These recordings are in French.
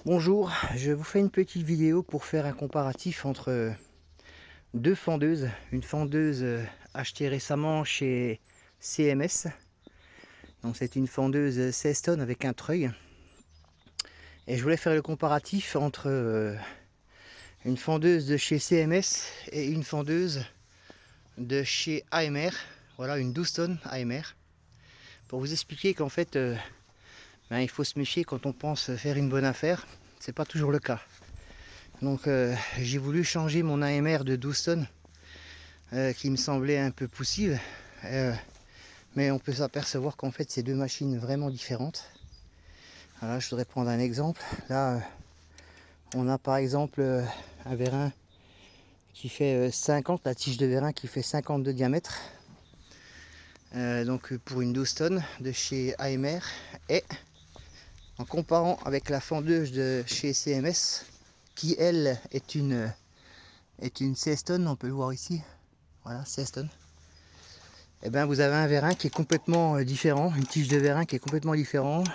Bonjour, je vous fais une petite vidéo pour faire un comparatif entre deux fendeuses. Une fendeuse achetée récemment chez CMS. Donc c'est une fendeuse 16 tonnes avec un treuil. Et je voulais faire le comparatif entre une fendeuse de chez CMS et une fendeuse de chez AMR. Voilà, une 12 tonnes AMR. Pour vous expliquer qu'en fait, il faut se méfier quand on pense faire une bonne affaire. C'est pas toujours le cas. Donc j'ai voulu changer mon AMR de 12 tonnes qui me semblait un peu poussive, mais on peut s'apercevoir qu'en fait c'est deux machines vraiment différentes. Voilà, je voudrais prendre un exemple. Là on a par exemple un vérin qui fait 50, la tige de vérin qui fait 50 de diamètre, donc pour une 12 tonnes de chez AMR, et en comparant avec la fendeuse de chez CMS qui elle est une 16 tonnes, on peut le voir ici, voilà, 16 tonnes. Et bien vous avez un vérin qui est complètement différent, une tige de vérin qui est complètement différente.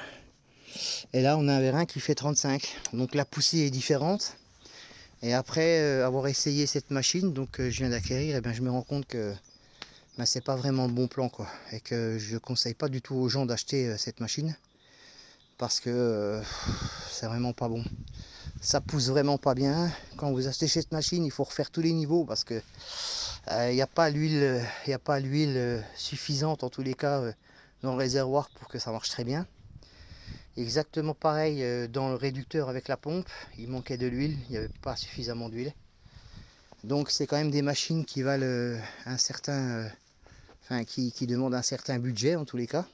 Et là on a un vérin qui fait 35. Donc la poussée est différente. Et après avoir essayé cette machine, donc je viens d'acquérir, et bien je me rends compte que c'est pas vraiment le bon plan quoi. Et que je conseille pas du tout aux gens d'acheter cette machine. Parce que c'est vraiment pas bon. Ça pousse vraiment pas bien. Quand vous achetez cette machine, il faut refaire tous les niveaux parce que il n'y a pas l'huile suffisante en tous les cas dans le réservoir pour que ça marche très bien. Exactement pareil dans le réducteur avec la pompe, il manquait de l'huile, il n'y avait pas suffisamment d'huile. Donc c'est quand même des machines qui valent un certain, qui demandent un certain budget en tous les cas.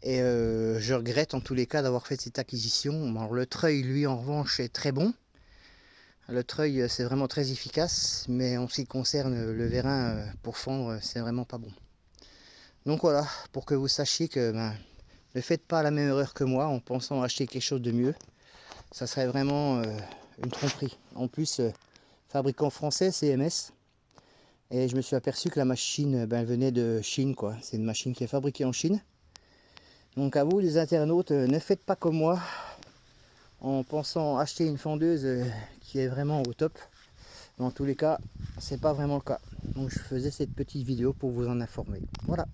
Et je regrette en tous les cas d'avoir fait cette acquisition. Alors, le treuil lui en revanche est très bon. Le treuil c'est vraiment très efficace, mais en ce qui concerne le vérin pour fendre, c'est vraiment pas bon. Donc voilà, pour que vous sachiez que ne faites pas la même erreur que moi en pensant acheter quelque chose de mieux. Ça serait vraiment une tromperie. En plus, fabricant français, CMS. Et je me suis aperçu que la machine elle venait de Chine, quoi. C'est une machine qui est fabriquée en Chine. Donc à vous les internautes, ne faites pas comme moi en pensant acheter une fendeuse qui est vraiment au top. Dans tous les cas, c'est pas vraiment le cas. Donc je faisais cette petite vidéo pour vous en informer. Voilà.